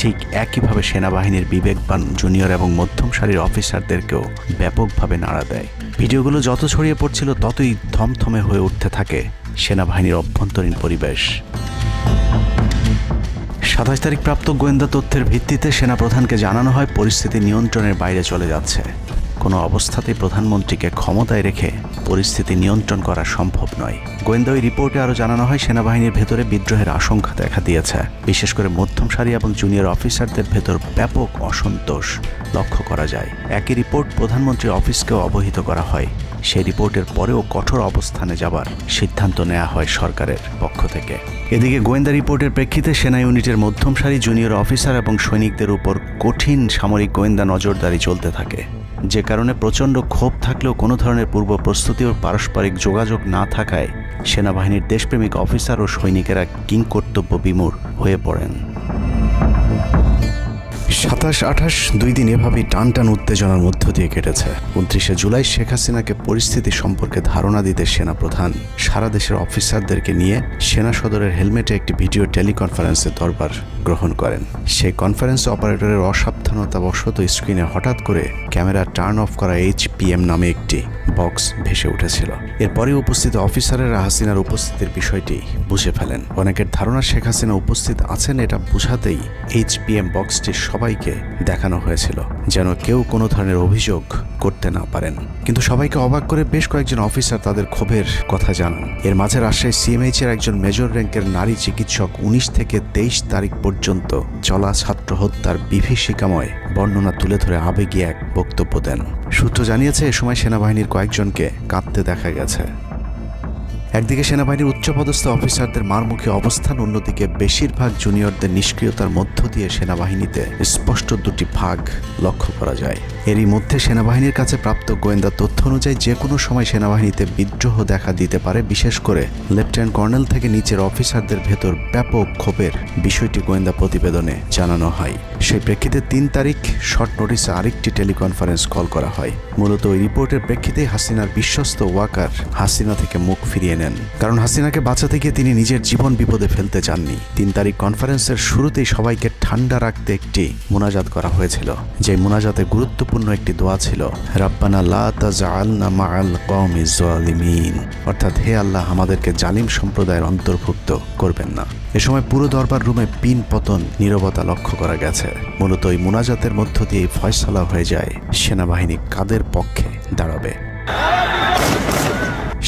ঠিক একইভাবে সেনাবাহিনীর বিবেকবান জুনিয়র এবং মধ্যম সারির অফিসারদেরকেও ব্যাপকভাবে নাড়া দেয়। ভিডিওগুলো যত ছড়িয়ে পড়ছিল ততই থমথমে হয়ে উঠতে থাকে সেনাবাহিনীর অভ্যন্তরীণ পরিবেশ। 27 তারিখ প্রাপ্ত গোয়েন্দা তথ্যের ভিত্তিতে সেনাপ্রধানকে জানানো হয় পরিস্থিতি নিয়ন্ত্রণের বাইরে চলে যাচ্ছে। কোনো অবস্থাতেই প্রধানমন্ত্রীকে ক্ষমতায় রেখে পরিস্থিতি নিয়ন্ত্রণ করা সম্ভব নয়। গোয়েন্দা ওই রিপোর্টে আরও জানানো হয় সেনাবাহিনীর ভেতরে বিদ্রোহের আশঙ্কা দেখা দিয়েছে। বিশেষ করে মধ্যম সারি এবং জুনিয়র অফিসারদের ভেতর ব্যাপক অসন্তোষ লক্ষ্য করা যায়। একই রিপোর্ট প্রধানমন্ত্রীর অফিসকেও অবহিত করা হয়। সেই রিপোর্টের পরেও কঠোর অবস্থানে যাবার সিদ্ধান্ত নেওয়া হয় সরকারের পক্ষ থেকে। এদিকে গোয়েন্দা রিপোর্টের প্রেক্ষিতে সেনা ইউনিটের মধ্যম সারি জুনিয়র অফিসার এবং সৈনিকদের উপর কঠিন সামরিক গোয়েন্দা নজরদারি চলতে থাকে, যে কারণে প্রচণ্ড ক্ষোভ থাকলেও কোনো ধরনের পূর্ব প্রস্তুতি ও পারস্পরিক যোগাযোগ না থাকায় সেনাবাহিনীর দেশপ্রেমিক অফিসার ও সৈনিকেরা কিংকর্তব্য বিমূঢ় হয়ে পড়েন। 27-28 দুই দিন এভাবেই টান উত্তেজনার মধ্য দিয়ে কেটেছে। 29শে জুলাই শেখ হাসিনাকে পরিস্থিতি সম্পর্কে ধারণা দিতে সেনাপ্রধান সারা দেশের অফিসারদেরকে নিয়ে সেনা সদরের হেলমেটে একটি ভিডিও টেলিকনফারেন্সে দরবার গ্রহণ করেন। সেই কনফারেন্স অপারেটরের অসাবধানতাবশত স্ক্রিনে হঠাৎ করে ক্যামেরা টার্ন অফ করা HPM নামে একটি বক্স ভেসে উঠেছিল। এরপরে উপস্থিত অফিসারেরা হাসিনার উপস্থিতির বিষয়টি বুঝে ফেলেন। অনেকের ধারণা শেখ হাসিনা উপস্থিত আছেন এটা বোঝাতেই HPM বক্সটি সবাইকে দেখানো হয়েছিল, যেন কেউ কোনো ধরনের অভিযোগ করতে না পারেন। কিন্তু সবাইকে অবাক করে বেশ কয়েকজন অফিসার তাদের ক্ষোভের কথা জানান। এর মাঝে রাজশাহী CMH এর একজন মেজর র্যাঙ্কের নারী চিকিৎসক 19 থেকে 23 তারিখ পর্যন্ত চলা ছাত্র হত্যার বিভীষিকাময় বর্ণনা তুলে ধরে আবেগী এক বক্তব্য দেন। সূত্র জানিয়েছে এ সময় সেনাবাহিনীর কয়েকজনকে কাঁদতে দেখা গেছে। একদিকে সেনাবাহিনীর উচ্চপদস্থ অফিসারদের মারমুখী অবস্থান, অন্যদিকে বেশিরভাগ জুনিয়রদের নিষ্ক্রিয়তার মধ্য দিয়ে সেনাবাহিনীতে স্পষ্ট দুটি ভাগ লক্ষ্য করা যায়। এরই মধ্যে সেনাবাহিনীর কাছে প্রাপ্ত গোয়েন্দা তথ্য অনুযায়ী যে কোনো সময় সেনাবাহিনীতে বিদ্রোহ দেখা দিতে পারে। বিশেষ করে লেফটেন্যান্ট কর্নেল থেকে নিচের অফিসারদের ভেতর ব্যাপক ক্ষোভের বিষয়টি গোয়েন্দা প্রতিবেদনে জানানো হয়। সেই প্রেক্ষিতে 3 তারিখ শর্ট নোটিসে আরেকটি টেলিকনফারেন্স কল করা হয়। মূলত ওই রিপোর্টের প্রেক্ষিতে হাসিনার বিশ্বস্ত ওয়াকার হাসিনা থেকে মুখ ফিরিয়ে নেন, কারণ হাসিনাকে বাঁচাতে গিয়ে তিনি নিজের জীবন বিপদে ফেলতে চাননি। 3 তারিখ কনফারেন্সের শুরুতেই সবাইকে ঠান্ডা রাখতে একটি মোনাজাত করা হয়েছিল। যে মোনাজাতে গুরুত্বপূর্ণ একটি দোয়া ছিল রাব্বানা লা তাজআলনা মাআল কওমিজ জালিমিন, অর্থাৎ হে আল্লাহ আমাদেরকে জালিম সম্প্রদায়ের অন্তর্ভুক্ত করবেন না। এ সময় পুরো দরবার রুমে পিন পতন নীরবতা লক্ষ্য করা গেছে। মূলত ওই মোনাজাতের মধ্য দিয়ে ফয়সালা হয়ে যায় সেনাবাহিনী কাদের পক্ষে দাঁড়াবে।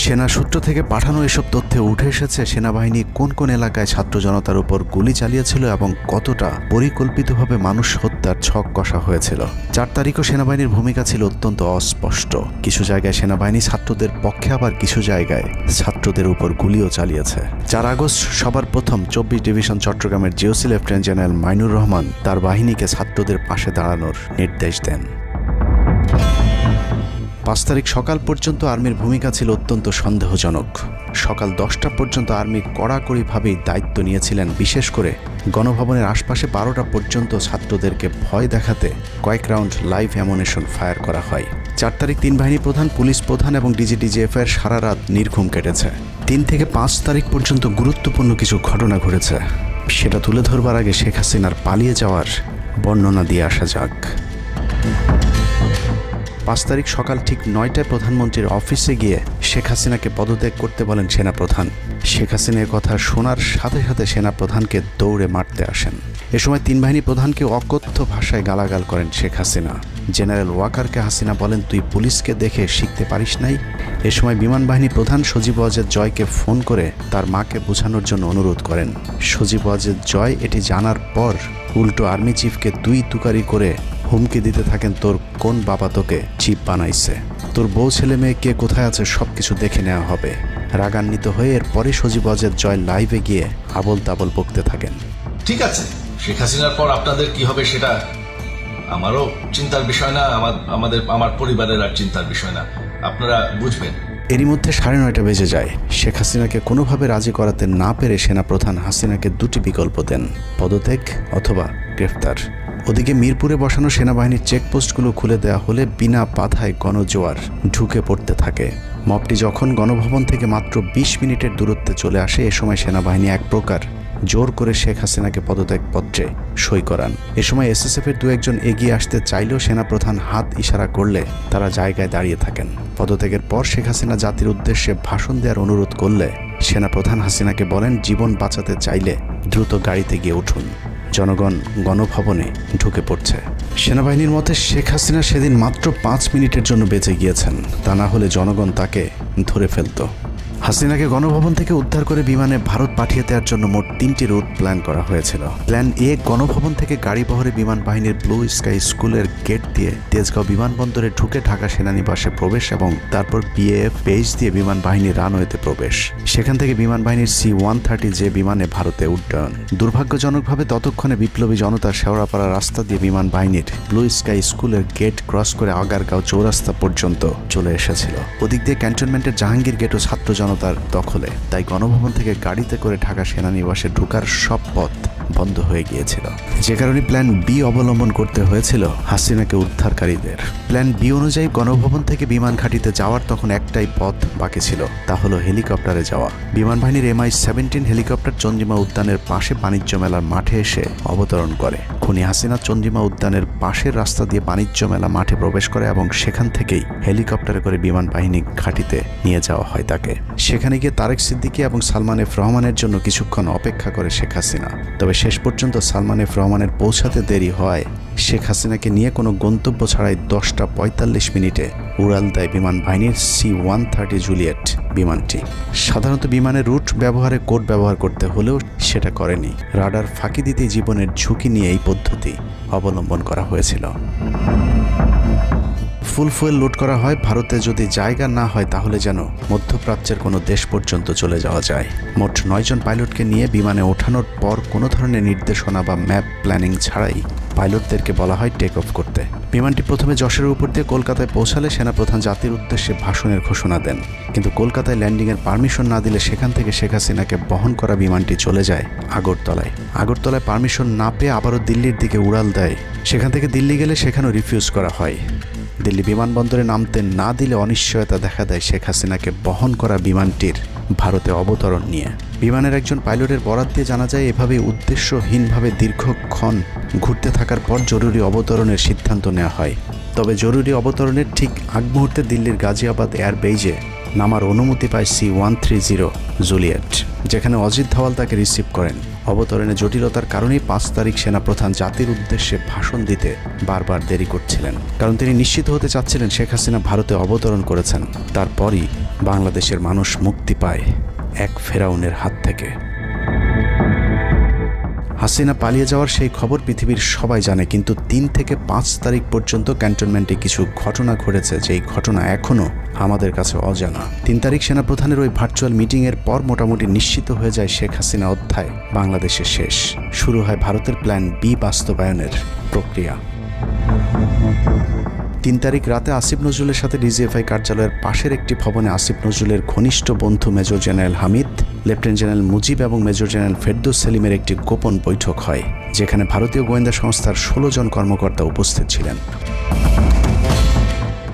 সেনা সূত্র থেকে পাঠানো এসব তথ্যে উঠে এসেছে সেনাবাহিনী কোন কোন এলাকায় ছাত্র জনতার উপর গুলি চালিয়েছিল এবং কতটা পরিকল্পিতভাবে মানুষ হত্যার ছক কষা হয়েছিল। 4 তারিখও সেনাবাহিনীর ভূমিকা ছিল অত্যন্ত অস্পষ্ট। কিছু জায়গায় সেনাবাহিনী ছাত্রদের পক্ষে, আবার কিছু জায়গায় ছাত্রদের উপর গুলিও চালিয়েছে। 4 আগস্ট সবার প্রথম 24 ডিভিশন চট্টগ্রামের GOC lieutenant general Mainur Rahman তার বাহিনীকে ছাত্রদের পাশে দাঁড়ানোর নির্দেশ দেন। 5 তারিখ সকাল পর্যন্ত আর্মির ভূমিকা ছিল অত্যন্ত সন্দেহজনক। সকাল 10টা পর্যন্ত আর্মি কড়াকড়িভাবেই দায়িত্ব নিয়েছিলেন। বিশেষ করে গণভবনের আশপাশে 12টা পর্যন্ত ছাত্রদেরকে ভয় দেখাতে কয়েক রাউন্ড লাইভ অ্যামুনিশন ফায়ার করা হয়। 4 তারিখ 3 বাহিনী প্রধান, পুলিশ প্রধান এবং DGDGF-এর সারা রাত নির্ঘুম কেটেছে। 3 থেকে 5 তারিখ পর্যন্ত গুরুত্বপূর্ণ কিছু ঘটনা ঘটেছে, সেটা তুলে ধরবার আগে শেখ হাসিনার পালিয়ে যাওয়ার বর্ণনা দিয়ে আসা যাক। 5 তারিখ সকাল ঠিক 9টায় প্রধানমন্ত্রীর অফিসে গিয়ে শেখ হাসিনাকে পদত্যাগ করতে বলেন সেনাপ্রধান। শেখ হাসিনার কথা শোনার সাথে সাথে সেনাপ্রধানকে দৌড়ে মারতে আসেন। এ সময় 3 বাহিনী প্রধানকে অকথ্য ভাষায় গালাগাল করেন শেখ হাসিনা। জেনারেল ওয়াকারকে হাসিনা বলেন, তুই পুলিশকে দেখে শিখতে পারিস নাই। এ সময় বিমান বাহিনী প্রধান সজীব ওয়াজেদ জয়কে ফোন করে তার মাকে বোঝানোর জন্য অনুরোধ করেন। সজীব ওয়াজেদ জয় এটি জানার পর উল্টো আর্মি চিফকে 2 তুকারি করে হুমকি দিতে থাকেন, তোর কোন বাবা তোকে চিফ বানাইছে, তোর বউ ছেলে মেয়ে কে কোথায় আছে সব কিছু দেখে নেওয়া হবে। রাগান্বিত হয়ে এরপরে সজীব ওয়াজেদ জয় লাইভে গিয়ে আবল তাবল বকতে থাকেন। ঠিক আছে, শেখ হাসিনার পর আপনাদের কি হবে সেটা আমারও চিন্তার বিষয় না, আমার পরিবারের আর চিন্তার বিষয় না, আপনারা বুঝবেন। এরই মধ্যে 9:30 বেজে যায়। শেখ হাসিনাকে কোনোভাবে রাজি করাতে না পেরে সেনাপ্রধান হাসিনাকে 2টি বিকল্প দেন, পদত্যাগ অথবা গ্রেফতার। ওদিকে মিরপুরে বসানো সেনাবাহিনীর চেকপোস্টগুলো খুলে দেওয়া হলে বিনা বাধায় গণজোয়ার ঢুকে পড়তে থাকে। মবটি যখন গণভবন থেকে মাত্র 20 মিনিটের দূরত্বে চলে আসে, এ সময় সেনাবাহিনী এক প্রকার জোর করে শেখ হাসিনাকে পদত্যাগপত্রে সই করান। এ সময় এসএসএফের দু একজন এগিয়ে আসতে চাইলেও সেনাপ্রধান হাত ইশারা করলে তারা জায়গায় দাঁড়িয়ে থাকেন। পদত্যাগের পর শেখ হাসিনা জাতির উদ্দেশ্যে ভাষণ দেওয়ার অনুরোধ করলে সেনাপ্রধান হাসিনাকে বলেন, জীবন বাঁচাতে চাইলে দ্রুত গাড়িতে গিয়ে উঠুন, জনগণ গণভবনে ঢুকে পড়ছে। সেনাবাহিনীর মতে শেখ হাসিনা সেদিন মাত্র 5 মিনিটের জন্য বেঁচে গিয়েছেন, তা না হলে জনগণ তাকে ধরে ফেলত। হাসিনাকে গণভবন থেকে উদ্ধার করে বিমানে ভারত পাঠিয়ে দেওয়ার জন্য মোট 3টি রুট প্ল্যান করা হয়েছিল। প্ল্যান এ, গণভবন থেকে গাড়িবহরে বিমান বাহিনীর ব্লু স্কাই স্কুলের গেট দিয়ে তেজগাঁও বিমানবন্দরে ঢুকে ঢাকা সেনানিবাসে প্রবেশ এবং তারপর বিএএফ বেস দিয়ে বিমান বাহিনীর রানওয়েতে প্রবেশ। সেখান থেকে বিমান বাহিনীর C-130 যে বিমানে ভারতে উড্ডয়ন। দুর্ভাগ্যজনকভাবে ততক্ষণে বিপ্লবী জনতার শেওড়াপাড়া রাস্তা দিয়ে বিমান বাহিনীর ব্লু স্কাই স্কুলের গেট ক্রস করে আগারগাঁও চৌরাস্তা পর্যন্ত চলে এসেছিল। ওদিক দিয়ে ক্যান্টনমেন্টের জাহাঙ্গীর গেটও ছাত্র জনতার দখলে, তাই গণভবন থেকে গাড়িতে করে ঢাকা সেনানিবাসে ঢোকার সব পথ বন্ধ হয়ে গিয়েছিল, যে কারণে প্ল্যান বি অবলম্বন করতে হয়েছিল হাসিনাকে উদ্ধারকারীদের। প্ল্যান বি অনুযায়ী গণভবন থেকে বিমান ঘাঁটিতে যাওয়ার তখন একটাই পথ বাকি ছিল, তা হলো হেলিকপ্টারে যাওয়া। বিমান বাহিনীর MI-17 হেলিকপ্টার চন্দ্রিমা উদ্যানের পাশে বাণিজ্য মেলার মাঠে এসে অবতরণ করে। খুনি হাসিনা চন্দ্রিমা উদ্যানের পাশের রাস্তা দিয়ে বাণিজ্য মেলা মাঠে প্রবেশ করে এবং সেখান থেকেই হেলিকপ্টারে করে বিমান বাহিনী ঘাঁটিতে নিয়ে যাওয়া হয় তাকে। সেখানে গিয়ে তারেক সিদ্দিকী এবং সালমান এফ রহমানের জন্য কিছুক্ষণ অপেক্ষা করে শেখ হাসিনা। তবে শেষ পর্যন্ত সালমান এফ রহমানের পৌঁছাতে দেরি হয় শেখ হাসিনাকে নিয়ে কোনো গন্তব্য ছাড়াই 10টা 45 মিনিটে উড়াল দেয় বিমান বাহিনীর C-130 জুলিয়েট বিমানটি। সাধারণত বিমানের রুট ব্যবহারে কোড ব্যবহার করতে হলেও সেটা করেনি। রাডার ফাঁকি দিতে জীবনের ঝুঁকি নিয়ে এই পদ্ধতি অবলম্বন করা হয়েছিল। ফুল ফুয়েল লোড করা হয়, ভারতে যদি জায়গা না হয় তাহলে যেন মধ্যপ্রাচ্যের কোনো দেশ পর্যন্ত চলে যাওয়া যায়। মোট 9 জন পাইলটকে নিয়ে বিমানে ওঠানোর পর কোনো ধরনের নির্দেশনা বা ম্যাপ প্ল্যানিং ছাড়াই পাইলটদেরকে বলা হয় টেক অফ করতে। বিমানটি প্রথমে যশোরের উপর দিয়ে কলকাতায় পৌঁছালে সেনাপ্রধান জাতির উদ্দেশ্যে ভাষণের ঘোষণা দেন, কিন্তু কলকাতায় ল্যান্ডিংয়ের পারমিশন না দিলে সেখান থেকে শেখ হাসিনাকে বহন করা বিমানটি চলে যায় আগরতলায়। আগরতলায় পারমিশন না পেয়ে আবারও দিল্লির দিকে উড়াল দেয়। সেখান থেকে দিল্লি গেলে সেখানেও রিফিউজ করা হয়। দিল্লি বিমানবন্দরে নামতে না দিলে অনিশ্চয়তা দেখা দেয় শেখ হাসিনাকে বহন করা বিমানটির ভারতে অবতরণ নিয়ে। বিমানের একজন পাইলটের বরাত দিয়ে জানা যায়, এভাবে উদ্দেশ্যহীনভাবে দীর্ঘক্ষণ ঘুরতে থাকার পর জরুরি অবতরণের সিদ্ধান্ত নেওয়া হয়। তবে জরুরি অবতরণের ঠিক আগ মুহূর্তে দিল্লির গাজিয়াবাদ এয়ারবেজে নামার অনুমতি পায় C-130 জুলিয়েট, যেখানে অজিত ধওয়াল তাকে রিসিভ করেন। অবতরণে জটিলতার কারণেই 5 তারিখ সেনাপ্রধান জাতির উদ্দেশ্যে ভাষণ দিতে বারবার দেরি করছিলেন, কারণ তিনি নিশ্চিত হতে চাচ্ছিলেন শেখ হাসিনা ভারতে অবতরণ করেছেন। তারপরই বাংলাদেশের মানুষ মুক্তি পায় এক ফেরাউনের হাত থেকে। হাসিনা পালিয়ে যাওয়ার সেই খবর পৃথিবীর সবাই জানে, কিন্তু 3 থেকে 5 তারিখ পর্যন্ত ক্যান্টনমেন্টে কিছু ঘটনা ঘটেছে, যেই ঘটনা এখনও আমাদের কাছে অজানা। 3 তারিখ সেনাপ্রধানের ওই ভার্চুয়াল মিটিংয়ের পর মোটামুটি নিশ্চিত হয়ে যায় শেখ হাসিনা অধ্যায় বাংলাদেশে শেষ। শুরু হয় ভারতের প্ল্যান বি বাস্তবায়নের প্রক্রিয়া। 3 তারিখ রাতে আসিফ নজরুলের সাথে ডিজিএফআই কার্যালয়ের পাশের একটি ভবনে আসিফ নজরুলের ঘনিষ্ঠ বন্ধু major general Hamid, lieutenant general Mujib এবং মেজর জেনারেল ফেরদৌস সেলিমের একটি গোপন বৈঠক হয়, যেখানে ভারতীয় গোয়েন্দা সংস্থার 16 জন কর্মকর্তা উপস্থিত ছিলেন।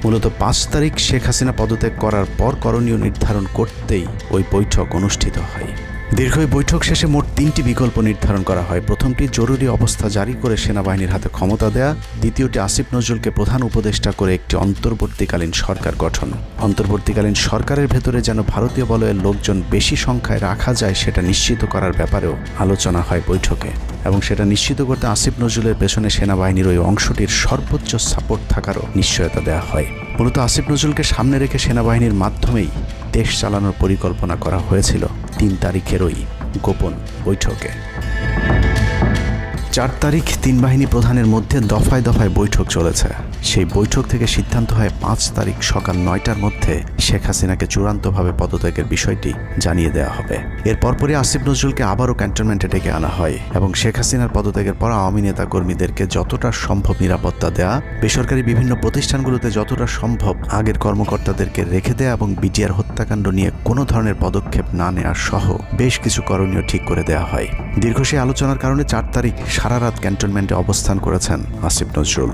মূলত 5 তারিখ শেখ হাসিনা পদত্যাগ করার পর করণীয় নির্ধারণ করতেই ওই বৈঠক অনুষ্ঠিত হয়। দীর্ঘ বৈঠক শেষে মোট 3টি বিকল্প নির্ধারণ করা হয়। প্রথমটি জরুরি অবস্থা জারি করে সেনাবাহিনীর হাতে ক্ষমতা দেয়া, দ্বিতীয়টি আসিফ নজরুলকে প্রধান উপদেষ্টা করে একটি অন্তর্বর্তীকালীন সরকার গঠন। অন্তর্বর্তীকালীন সরকারের ভেতরে যেন ভারতীয় বলয়ের লোকজন বেশি সংখ্যায় রাখা যায় সেটা নিশ্চিত করার ব্যাপারেও আলোচনা হয় বৈঠকে, এবং সেটা নিশ্চিত করতে আসিফ নজরুলের পেছনে সেনাবাহিনীর ওই অংশটির সর্বোচ্চ সাপোর্ট থাকারও নিশ্চয়তা দেওয়া হয়। মূলত আসিফ নজরুলকে সামনে রেখে সেনাবাহিনীর মাধ্যমেই দেশ চালানোর পরিকল্পনা করা হয়েছিল 3 তারিখের ওই গোপন বৈঠকে। 4 তারিখ 3 বাহিনী প্রধানের মধ্যে দফায় দফায় বৈঠক চলেছে। সেই বৈঠক থেকে সিদ্ধান্ত হয় 5 তারিখ সকাল 9টার মধ্যে শেখ হাসিনাকে চূড়ান্তভাবে পদত্যাগের বিষয়টি জানিয়ে দেওয়া হবে। এর পরপরই আসিফ নজরুলকে আবারও ক্যান্টনমেন্টে ডেকে আনা হয় এবং শেখ হাসিনার পদত্যাগের পর আওয়ামী নেতা কর্মীদেরকে যতটা সম্ভব নিরাপত্তা দেয়া, বেসরকারি বিভিন্ন প্রতিষ্ঠানগুলোতে যতটা সম্ভব আগের কর্মকর্তাদেরকে রেখে দেয়া এবং বিটিআর হত্যাকাণ্ড নিয়ে কোনো ধরনের পদক্ষেপ না নেওয়া সহ বেশ কিছু করণীয় ঠিক করে দেওয়া হয়। দীর্ঘ সেই আলোচনার কারণে 4 তারিখ সারা রাত ক্যান্টনমেন্টে অবস্থান করেছেন আসিফ নজরুল।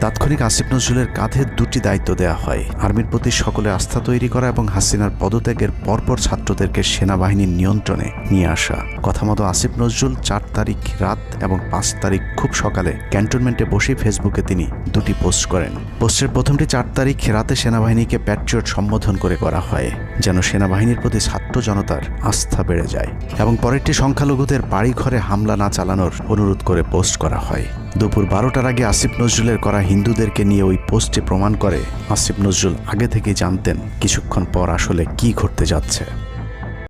তাৎক্ষণিক আসিফ নজরুলের কাঁধে দুটি দায়িত্ব দেওয়া হয়: আর্মির প্রতি সকলের আস্থা তৈরি করা এবং হাসিনার পদত্যাগের পরপর ছাত্রদেরকে সেনাবাহিনীর নিয়ন্ত্রণে নিয়ে আসা। কথা মতো আসিফ নজরুল 4 তারিখ রাত এবং 5 তারিখ খুব সকালে ক্যান্টনমেন্টে বসেই ফেসবুকে তিনি দুটি পোস্ট করেন। পোস্টের প্রথমটি 4 তারিখ রাতে সেনাবাহিনীকে প্যাট্রিয়ট সম্বোধন করে করা হয়, যেন সেনাবাহিনীর প্রতি ছাত্র জনতার আস্থা বেড়ে যায়, এবং পরেরটি সংখ্যালঘুদের বাড়িঘরে হামলা না চালানোর অনুরোধ করে পোস্ট করা হয়। দুপুর 12টার আগে আসিফ নজরুলের করা হিন্দুদেরকে নিয়ে ওই পোস্টে প্রমাণ করে আসিফ নজরুল আগে থেকেই জানতেন কিছুক্ষণ পর আসলে কি ঘটতে যাচ্ছে।